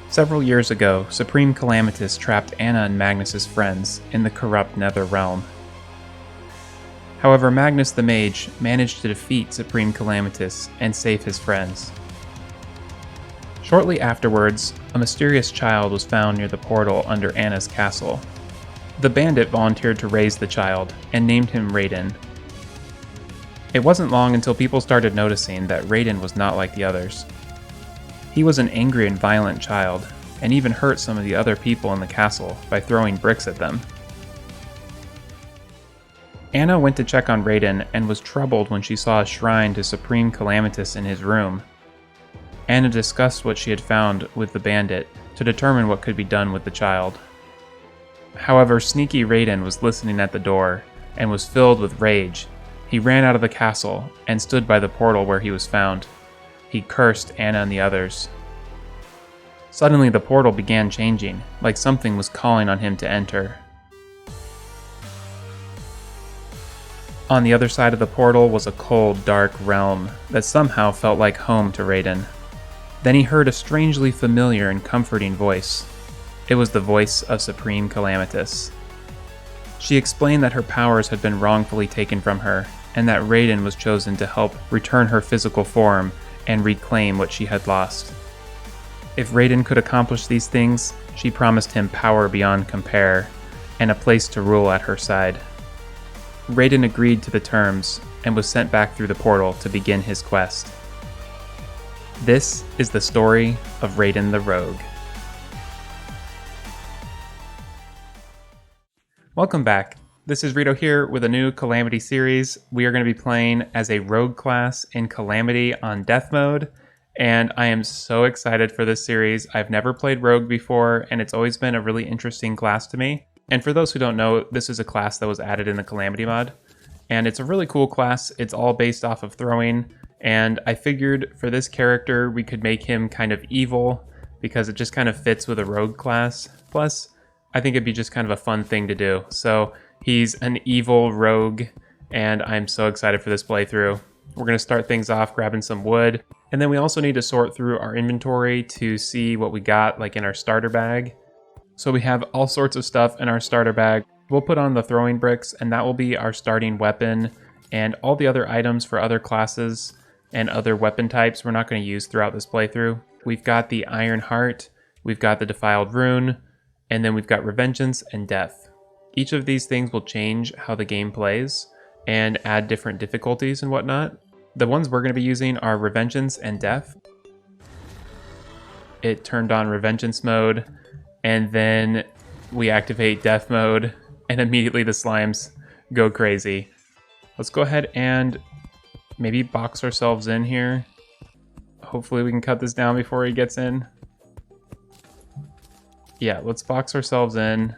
Several years ago, Supreme Calamitas trapped Anna and Magnus's friends in the corrupt Nether Realm. However, Magnus the Mage managed to defeat Supreme Calamitas and save his friends. Shortly afterwards, a mysterious child was found near the portal under Anna's castle. The bandit volunteered to raise the child and named him Raiden. It wasn't long until people started noticing that Raiden was not like the others. He was an angry and violent child, and even hurt some of the other people in the castle by throwing bricks at them. Anna went to check on Raiden and was troubled when she saw a shrine to Supreme Calamitas in his room. Anna discussed what she had found with the bandit to determine what could be done with the child. However, sneaky Raiden was listening at the door and was filled with rage. He ran out of the castle and stood by the portal where he was found. He cursed Anna and the others. Suddenly the portal began changing, like something was calling on him to enter. On the other side of the portal was a cold, dark realm that somehow felt like home to Raiden. Then he heard a strangely familiar and comforting voice. It was the voice of Supreme Calamitas. She explained that her powers had been wrongfully taken from her, and that Raiden was chosen to help return her physical form and reclaim what she had lost. If Raiden could accomplish these things, she promised him power beyond compare, and a place to rule at her side. Raiden agreed to the terms, and was sent back through the portal to begin his quest. This is the story of Raiden the Rogue. Welcome back. This is Ritto here with a new Calamity series. We are going to be playing as a rogue class in Calamity on death mode, and I am so excited for this series. I've never played rogue before, and it's always been a really interesting class to me. And for those who don't know, this is a class that was added in the Calamity mod, and it's a really cool class. It's all based off of throwing, and I figured for this character we could make him kind of evil because it just kind of fits with a rogue class. Plus, I think it'd be just kind of a fun thing to do. So he's an evil rogue, and I'm so excited for this playthrough. We're going to start things off grabbing some wood, and then we also need to sort through our inventory to see what we got like in our starter bag. So we have all sorts of stuff in our starter bag. We'll put on the throwing bricks, and that will be our starting weapon, and all the other items for other classes and other weapon types we're not going to use throughout this playthrough. We've got the Iron Heart, we've got the Defiled Rune, and then we've got Revengeance and Death. Each of these things will change how the game plays and add different difficulties and whatnot. The ones we're going to be using are Revengeance and Death. It turned on Revengeance mode, and then we activate Death mode, and immediately the slimes go crazy. Let's go ahead and maybe box ourselves in here. Hopefully we can cut this down before he gets in. Yeah, let's box ourselves in.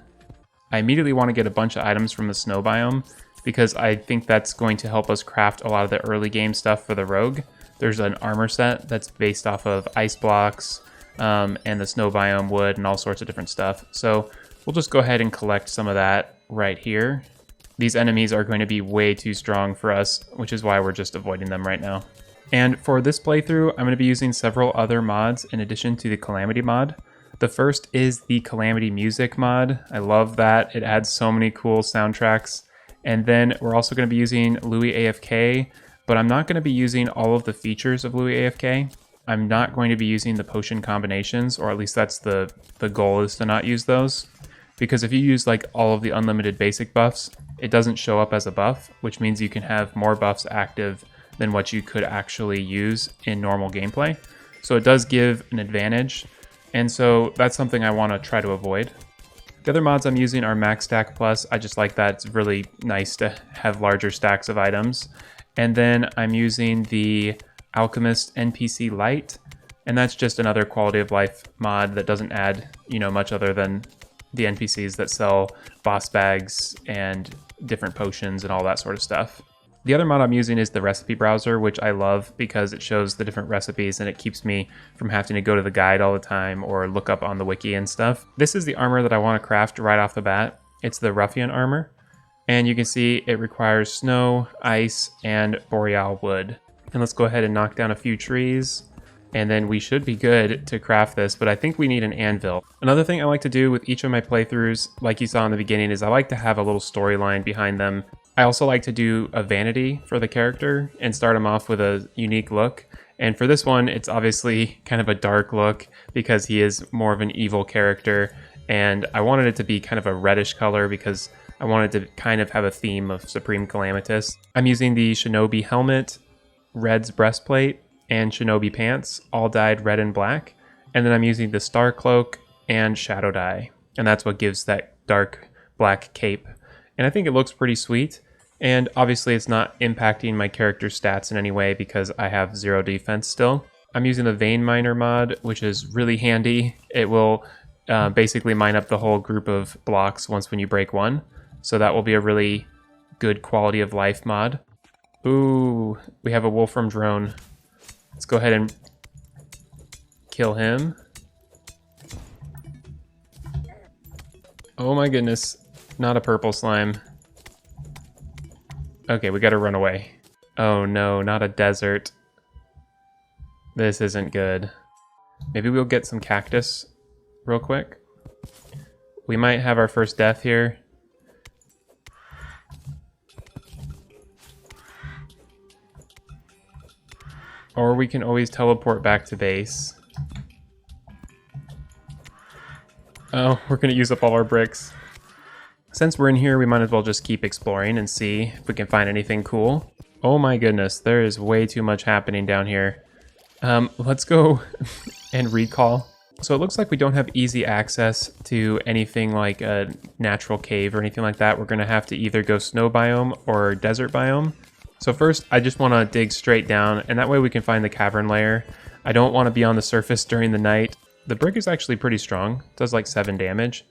I immediately want to get a bunch of items from the snow biome because I think that's going to help us craft a lot of the early game stuff for the rogue. There's an armor set that's based off of ice blocks and the snow biome wood and all sorts of different stuff. So we'll just go ahead and collect some of that right here. These enemies are going to be way too strong for us, which is why we're just avoiding them right now. And for this playthrough, I'm going to be using several other mods in addition to the Calamity mod. The first is the Calamity Music mod. I love that. It adds so many cool soundtracks. And then we're also going to be using Luiafk, but I'm not going to be using all of the features of Luiafk. I'm not going to be using the potion combinations, or at least that's the goal, is to not use those. Because if you use like all of the unlimited basic buffs, it doesn't show up as a buff, which means you can have more buffs active than what you could actually use in normal gameplay. So it does give an advantage. And so that's something I want to try to avoid. The other mods I'm using are MaxStackPlus. I just like that. It's really nice to have larger stacks of items. And then I'm using the AlchemistNPC Lite, and that's just another quality of life mod that doesn't add, much other than the NPCs that sell boss bags and different potions and all that sort of stuff. The other mod I'm using is the recipe browser, which I love because it shows the different recipes and it keeps me from having to go to the guide all the time or look up on the wiki and stuff. This is the armor that I want to craft right off the bat. It's the Ruffian armor, and you can see it requires snow, ice, and boreal wood. And let's go ahead and knock down a few trees and then we should be good to craft this, but I think we need an anvil. Another thing I like to do with each of my playthroughs, like you saw in the beginning, is I like to have a little storyline behind them. I also like to do a vanity for the character and start them off with a unique look. And for this one, it's obviously kind of a dark look because he is more of an evil character. And I wanted it to be kind of a reddish color because I wanted to kind of have a theme of Supreme Calamitas. I'm using the Shinobi helmet, Red's breastplate, and Shinobi pants, all dyed red and black. And then I'm using the Star Cloak and Shadow Dye. And that's what gives that dark black cape. And I think it looks pretty sweet. And obviously it's not impacting my character's stats in any way because I have 0 defense still. I'm using the Vein Miner mod, which is really handy. It will basically mine up the whole group of blocks once when you break one. So that will be a really good quality of life mod. Ooh, we have a Wolfram drone. Let's go ahead and kill him. Oh my goodness, not a purple slime. Okay, we gotta run away. Oh no, not a desert. This isn't good. Maybe we'll get some cactus real quick. We might have our first death here. Or we can always teleport back to base. Oh, we're gonna use up all our bricks. Since we're in here, we might as well just keep exploring and see if we can find anything cool. Oh my goodness, there is way too much happening down here. Let's go and recall. So it looks like we don't have easy access to anything like a natural cave or anything like that. We're gonna have to either go snow biome or desert biome. So first, I just wanna dig straight down, and that way we can find the cavern layer. I don't wanna be on the surface during the night. The brick is actually pretty strong. It does like 7 damage.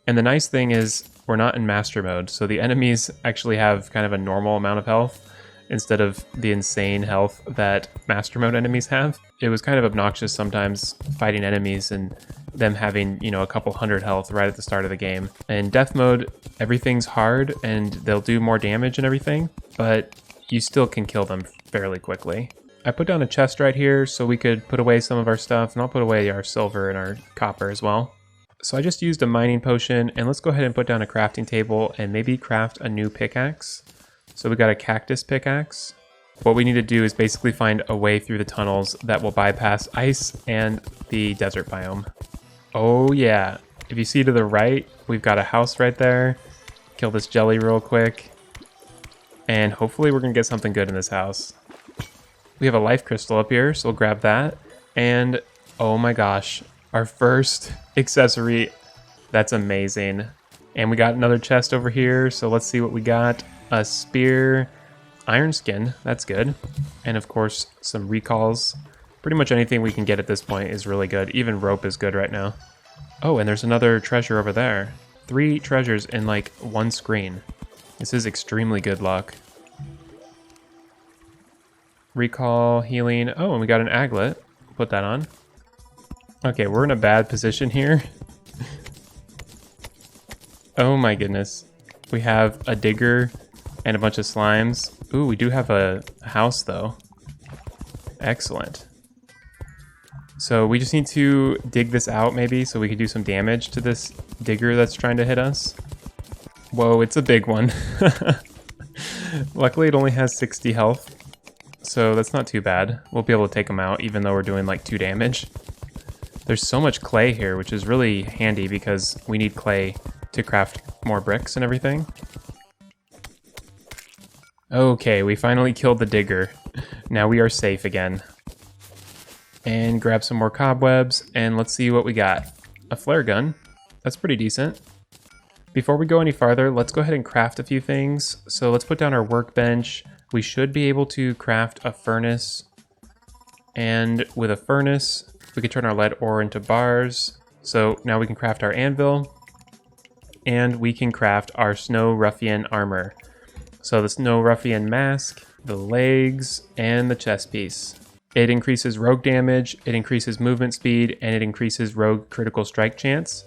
And the nice thing is we're not in master mode, so the enemies actually have kind of a normal amount of health instead of the insane health that master mode enemies have. It was kind of obnoxious sometimes fighting enemies and them having, you know, a couple hundred health right at the start of the game. In death mode, everything's hard and they'll do more damage and everything, but you still can kill them fairly quickly. I put down a chest right here so we could put away some of our stuff, and I'll put away our silver and our copper as well. So I just used a mining potion, and let's go ahead and put down a crafting table and maybe craft a new pickaxe. So we got a cactus pickaxe. What we need to do is basically find a way through the tunnels that will bypass ice and the desert biome. Oh yeah, if you see to the right, we've got a house right there. Kill this jelly real quick. And hopefully we're gonna get something good in this house. We have a life crystal up here, so we'll grab that. And oh my gosh, our first accessory. That's amazing. And we got another chest over here, so let's see what we got. A spear, iron skin, that's good. And of course, some recalls. Pretty much anything we can get at this point is really good. Even rope is good right now. Oh, and there's another treasure over there. 3 treasures in like 1 screen. This is extremely good luck. Recall, healing. Oh, and we got an aglet. Put that on. Okay, we're in a bad position here. Oh my goodness. We have a digger and a bunch of slimes. Ooh, we do have a house though. Excellent. So we just need to dig this out maybe so we can do some damage to this digger that's trying to hit us. Whoa, it's a big one. Luckily it only has 60 health, so that's not too bad. We'll be able to take him out even though we're doing like 2 damage. There's so much clay here, which is really handy because we need clay to craft more bricks and everything. Okay, we finally killed the digger. Now we are safe again. And grab some more cobwebs, and let's see what we got. A flare gun. That's pretty decent. Before we go any farther, let's go ahead and craft a few things. So let's put down our workbench. We should be able to craft a furnace. And with a furnace, we can turn our lead ore into bars. So now we can craft our anvil. And we can craft our Snow Ruffian armor. So the Snow Ruffian mask, the legs, and the chest piece. It increases rogue damage, it increases movement speed, and it increases rogue critical strike chance.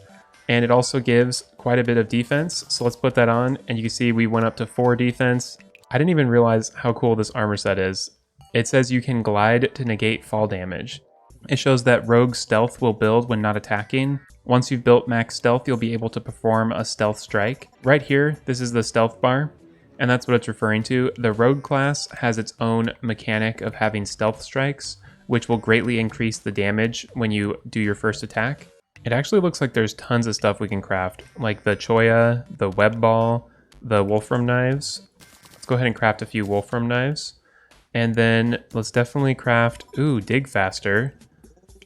And it also gives quite a bit of defense. So let's put that on, and you can see we went up to 4 defense. I didn't even realize how cool this armor set is. It says you can glide to negate fall damage. It shows that rogue stealth will build when not attacking. Once you've built max stealth, you'll be able to perform a stealth strike. Right here, this is the stealth bar, and that's what it's referring to. The rogue class has its own mechanic of having stealth strikes, which will greatly increase the damage when you do your first attack. It actually looks like there's tons of stuff we can craft, like the choya, the web ball, the wolfram knives. Let's go ahead and craft a few wolfram knives. And then let's definitely craft, dig faster.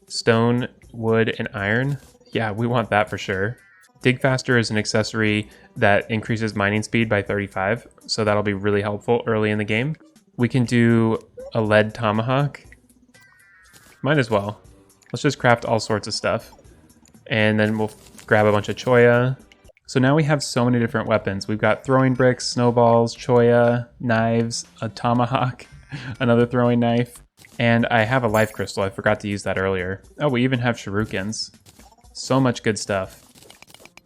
Stone, wood, and iron. Yeah, we want that for sure. Dig faster is an accessory that increases mining speed by 35, so that'll be really helpful early in the game. We can do a lead tomahawk. Might as well. Let's just craft all sorts of stuff. And then we'll grab a bunch of choya. So now we have so many different weapons. We've got throwing bricks, snowballs, choya, knives, a tomahawk, another throwing knife. And I have a life crystal. I forgot to use that earlier. Oh, we even have shurikens. So much good stuff.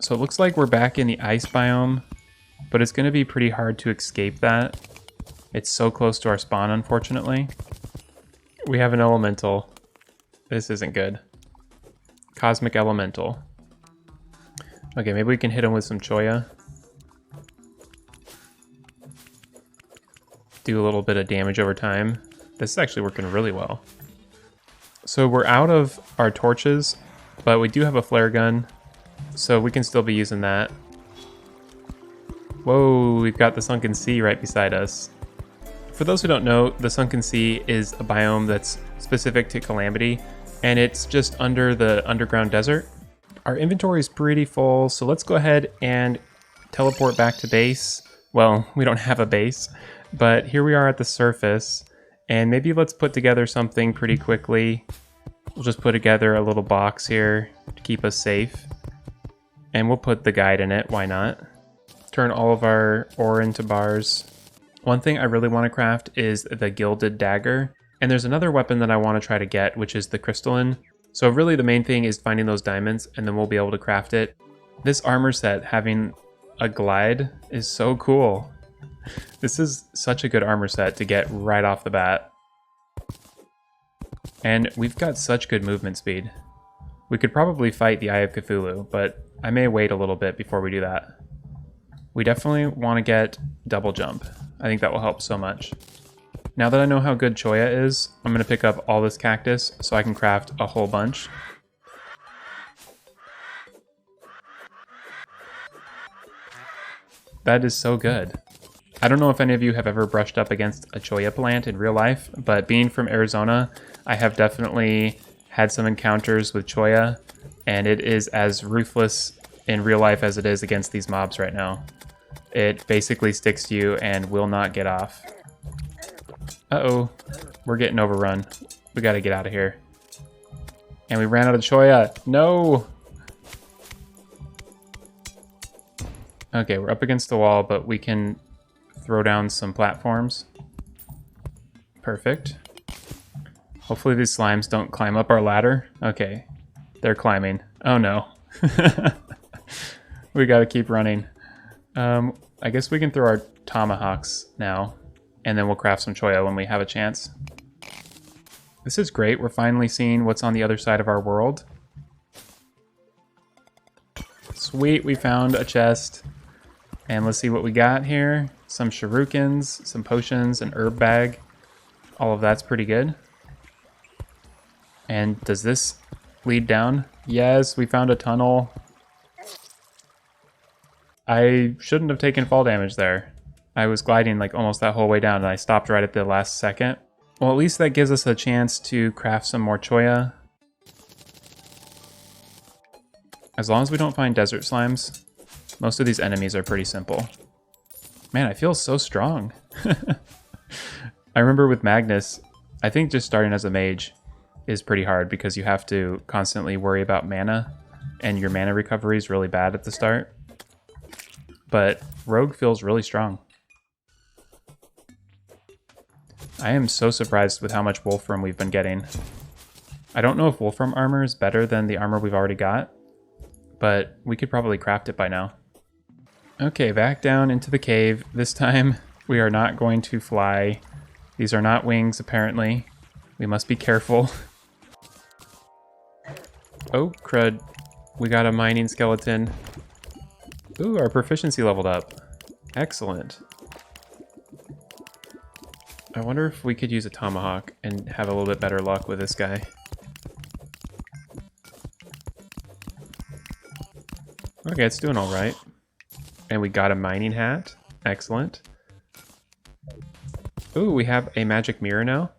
So it looks like we're back in the ice biome, but it's going to be pretty hard to escape that. It's so close to our spawn, unfortunately. We have an elemental. This isn't good. Cosmic elemental. Okay, maybe we can hit him with some choya. Do a little bit of damage over time. This is actually working really well. So we're out of our torches, but we do have a flare gun, so we can still be using that. Whoa, we've got the Sunken Sea right beside us. For those who don't know, the Sunken Sea is a biome that's specific to Calamity, and it's just under the underground desert. Our inventory is pretty full, so let's go ahead and teleport back to base. Well, we don't have a base, but here we are at the surface. And maybe let's put together something pretty quickly. We'll just put together a little box here to keep us safe. And we'll put the guide in it, why not? Turn all of our ore into bars. One thing I really want to craft is the gilded dagger. And there's another weapon that I want to try to get, which is the crystalline. So really the main thing is finding those diamonds, and then we'll be able to craft it. This armor set having a glide is so cool. This is such a good armor set to get right off the bat. And we've got such good movement speed. We could probably fight the Eye of Cthulhu, but I may wait a little bit before we do that. We definitely want to get double jump. I think that will help so much. Now that I know how good choya is, I'm going to pick up all this cactus so I can craft a whole bunch. That is so good. I don't know if any of you have ever brushed up against a choya plant in real life, but being from Arizona, I have definitely had some encounters with choya, and it is as ruthless in real life as it is against these mobs right now. It basically sticks to you and will not get off. Uh-oh, we're getting overrun. We gotta get out of here. And we ran out of choya. No! Okay, we're up against the wall, but we can throw down some platforms. Perfect. Hopefully these slimes don't climb up our ladder. Okay, they're climbing. Oh no. We gotta keep running. I guess we can throw our tomahawks now, and then we'll craft some choya when we have a chance. This is great. We're finally seeing what's on the other side of our world. Sweet, we found a chest. And let's see what we got here. Some shurikens, some potions, an herb bag. All of that's pretty good. And does this lead down? Yes, we found a tunnel. I shouldn't have taken fall damage there. I was gliding like almost that whole way down and I stopped right at the last second. Well, at least that gives us a chance to craft some more choya. As long as we don't find desert slimes, most of these enemies are pretty simple. Man, I feel so strong. I remember with Magnus, I think just starting as a mage is pretty hard because you have to constantly worry about mana, and your mana recovery is really bad at the start. But Rogue feels really strong. I am so surprised with how much Wolfram we've been getting. I don't know if Wolfram armor is better than the armor we've already got, but we could probably craft it by now. Okay, back down into the cave. This time we are not going to fly. These are not wings, apparently. We must be careful. Oh, crud. We got a mining skeleton. Ooh, our proficiency leveled up. Excellent. I wonder if we could use a tomahawk and have a little bit better luck with this guy. Okay, it's doing all right. And we got a mining hat. Excellent. Ooh, we have a magic mirror now.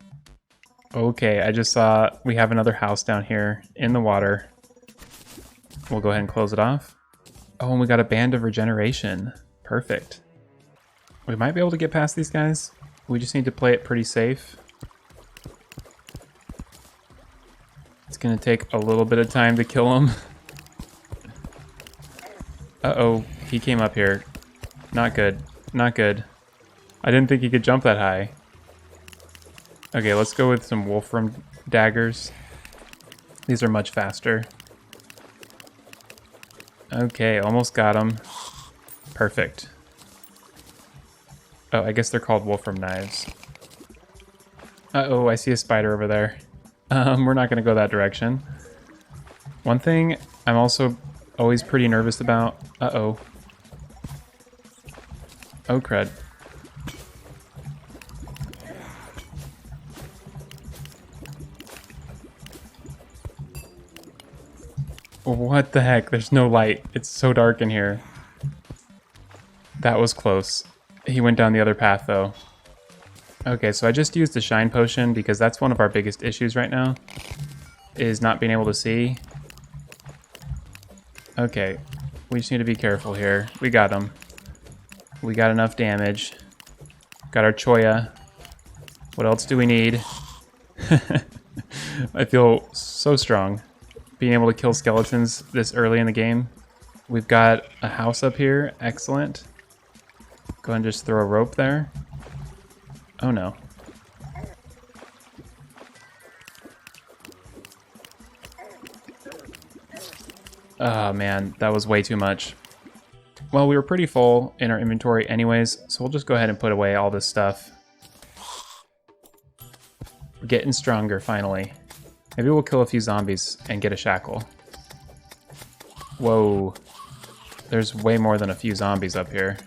Okay, I just saw we have another house down here in the water. We'll go ahead and close it off. Oh, and we got a band of regeneration. Perfect. We might be able to get past these guys. We just need to play it pretty safe. It's gonna take a little bit of time to kill him. Uh-oh, he came up here. Not good, not good. I didn't think he could jump that high. Okay, let's go with some wolfram daggers. These are much faster. Okay, almost got him. Perfect. Oh, I guess they're called wolfram knives. Uh-oh, I see a spider over there. We're not gonna go that direction. One thing I'm also always pretty nervous about. Uh-oh. Oh, crud. What the heck? There's no light. It's so dark in here. That was close. He went down the other path, though. Okay, so I just used the shine potion because that's one of our biggest issues right now, is not being able to see. Okay, we just need to be careful here. We got him. We got enough damage. Got our Choya. What else do we need? I feel so strong being able to kill skeletons this early in the game. We've got a house up here. Excellent. Go ahead and just throw a rope there. Oh no. Oh man, that was way too much. Well, we were pretty full in our inventory anyways, so we'll just go ahead and put away all this stuff. We're getting stronger finally. Maybe we'll kill a few zombies and get a shackle. Whoa. There's way more than a few zombies up here.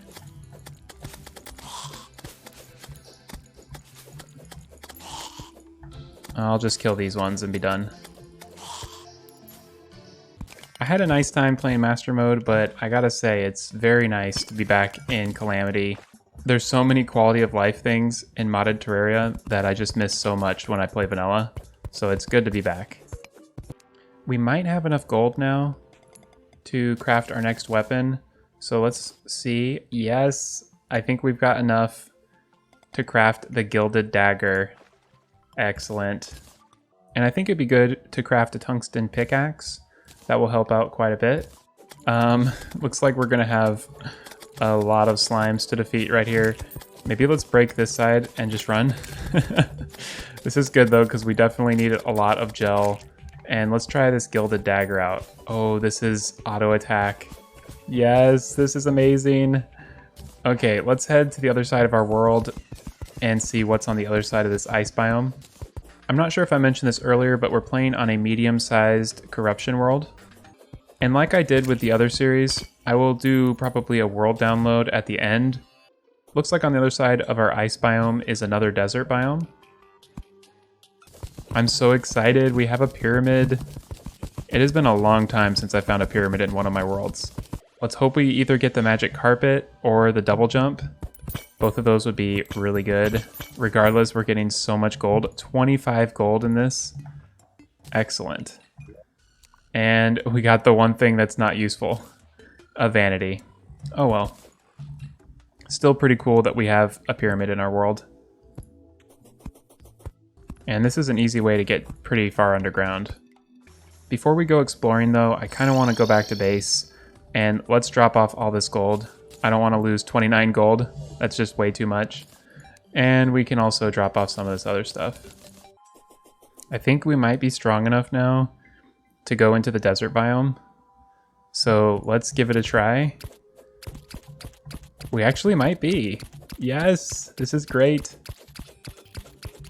I'll just kill these ones and be done. I had a nice time playing Master Mode, but I gotta say, it's very nice to be back in Calamity. There's so many quality of life things in modded Terraria that I just miss so much when I play vanilla, so it's good to be back. We might have enough gold now to craft our next weapon, so let's see. Yes, I think we've got enough to craft the gilded dagger. Excellent. And I think it'd be good to craft a tungsten pickaxe. That will help out quite a bit. Looks like we're gonna have a lot of slimes to defeat right here. Maybe let's break this side and just run. This is good though, because we definitely need a lot of gel. And let's try this gilded dagger out. Oh, this is auto attack. Yes, this is amazing. Okay, let's head to the other side of our world and see what's on the other side of this ice biome. I'm not sure if I mentioned this earlier, but we're playing on a medium-sized corruption world. And like I did with the other series, I will do probably a world download at the end. Looks like on the other side of our ice biome is another desert biome. I'm so excited, we have a pyramid. It has been a long time since I found a pyramid in one of my worlds. Let's hope we either get the magic carpet or the double jump. Both of those would be really good. Regardless, we're getting so much gold. 25 gold in this. Excellent. And we got the one thing that's not useful. A vanity. Oh well. Still pretty cool that we have a pyramid in our world. And this is an easy way to get pretty far underground. Before we go exploring though, I kind of want to go back to base. And let's drop off all this gold. I don't want to lose 29 gold. That's just way too much. And we can also drop off some of this other stuff. I think we might be strong enough now to go into the desert biome. So let's give it a try. We actually might be. Yes, this is great.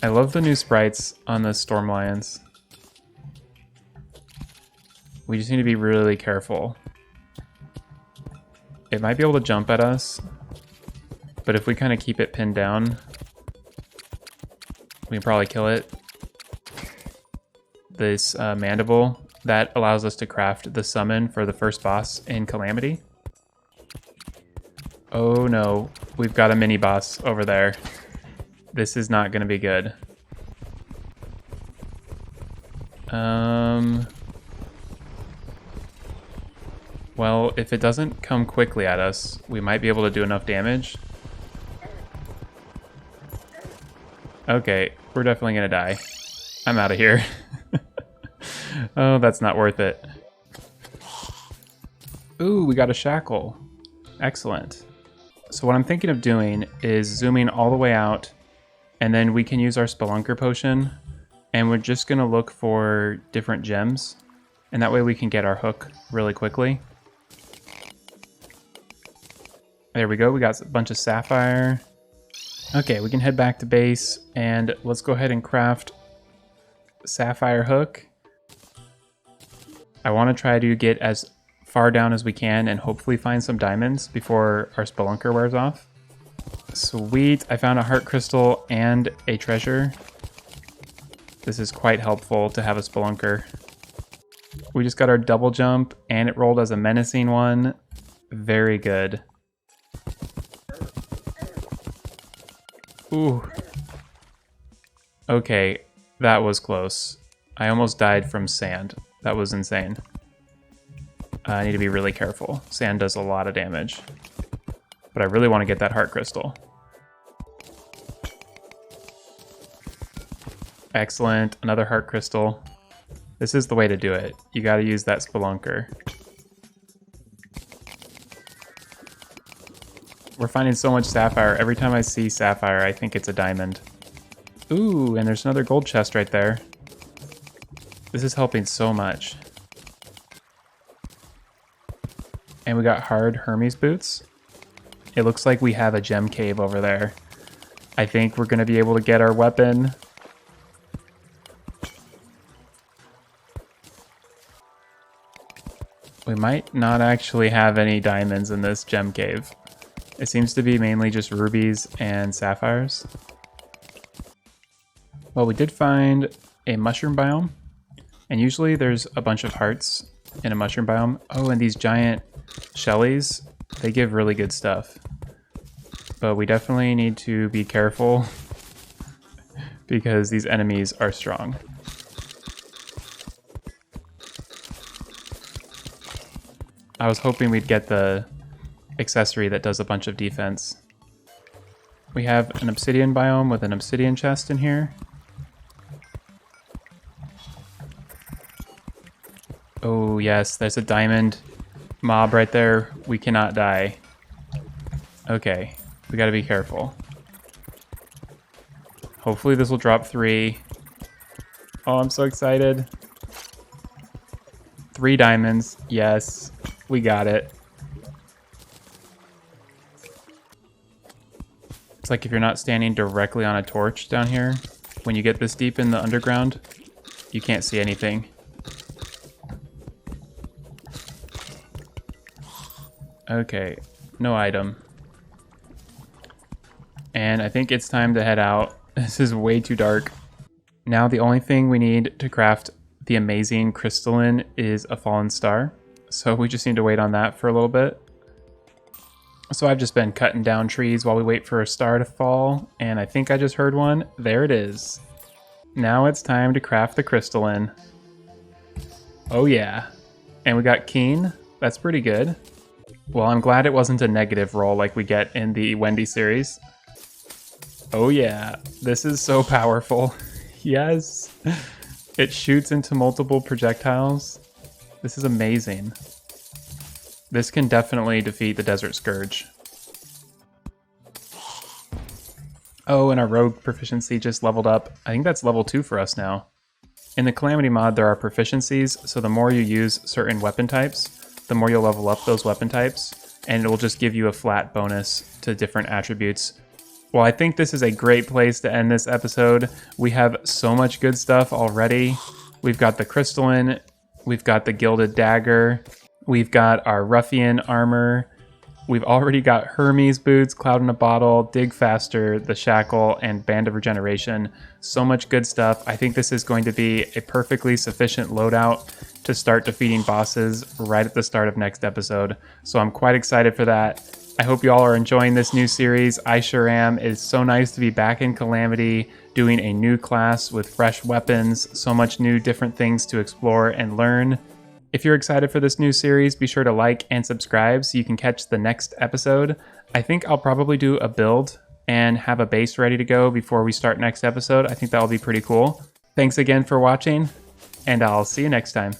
I love the new sprites on the storm lions. We just need to be really careful. It might be able to jump at us, but if we kind of keep it pinned down, we can probably kill it. This mandible, that allows us to craft the summon for the first boss in Calamity. Oh no, we've got a mini boss over there. This is not going to be good. Well, if it doesn't come quickly at us, we might be able to do enough damage. Okay, we're definitely gonna die. I'm out of here. Oh, that's not worth it. Ooh, we got a shackle. Excellent. So what I'm thinking of doing is zooming all the way out, and then we can use our Spelunker potion, and we're just gonna look for different gems, and that way we can get our hook really quickly. There we go, we got a bunch of sapphire. Okay, we can head back to base, and let's go ahead and craft sapphire hook. I want to try to get as far down as we can and hopefully find some diamonds before our Spelunker wears off. Sweet, I found a heart crystal and a treasure. This is quite helpful to have a Spelunker. We just got our double jump, and it rolled as a menacing one. Very good. Ooh. Okay, that was close. I almost died from sand. That was insane. I need to be really careful. Sand does a lot of damage. But I really want to get that heart crystal. Excellent. Another heart crystal. This is the way to do it. You got to use that Spelunker. We're finding so much sapphire. Every time I see sapphire, I think it's a diamond. Ooh, and there's another gold chest right there. This is helping so much. And we got hard Hermes boots. It looks like we have a gem cave over there. I think we're going to be able to get our weapon. We might not actually have any diamonds in this gem cave. It seems to be mainly just rubies and sapphires. Well, we did find a mushroom biome. And usually there's a bunch of hearts in a mushroom biome. Oh, and these giant shellies, they give really good stuff. But we definitely need to be careful because these enemies are strong. I was hoping we'd get the accessory that does a bunch of defense. We have an obsidian biome with an obsidian chest in here. Oh yes, there's a diamond mob right there. We cannot die. Okay, we gotta be careful. Hopefully this will drop 3. Oh, I'm so excited. 3 diamonds, yes, we got it. It's like if you're not standing directly on a torch down here, when you get this deep in the underground, you can't see anything. Okay, no item. And I think it's time to head out. This is way too dark. Now the only thing we need to craft the amazing crystalline is a fallen star. So we just need to wait on that for a little bit. So I've just been cutting down trees while we wait for a star to fall, and I think I just heard one. There it is. Now it's time to craft the crystalline. Oh yeah. And we got Keen. That's pretty good. Well, I'm glad it wasn't a negative roll like we get in the Wendy series. Oh yeah, this is so powerful. Yes. It shoots into multiple projectiles. This is amazing. This can definitely defeat the Desert Scourge. Oh, and our rogue proficiency just leveled up. I think that's level 2 for us now. In the Calamity mod, there are proficiencies, so the more you use certain weapon types, the more you'll level up those weapon types, and it will just give you a flat bonus to different attributes. Well, I think this is a great place to end this episode. We have so much good stuff already. We've got the crystalline, We've got the gilded dagger. We've got our Ruffian armor. We've already got Hermes boots, Cloud in a Bottle, Dig Faster, the Shackle, and Band of Regeneration. So much good stuff. I think this is going to be a perfectly sufficient loadout to start defeating bosses right at the start of next episode. So I'm quite excited for that. I hope you all are enjoying this new series. I sure am. It's so nice to be back in Calamity, doing a new class with fresh weapons, so much new different things to explore and learn. If you're excited for this new series, be sure to like and subscribe so you can catch the next episode. I think I'll probably do a build and have a base ready to go before we start next episode. I think that'll be pretty cool. Thanks again for watching, and I'll see you next time.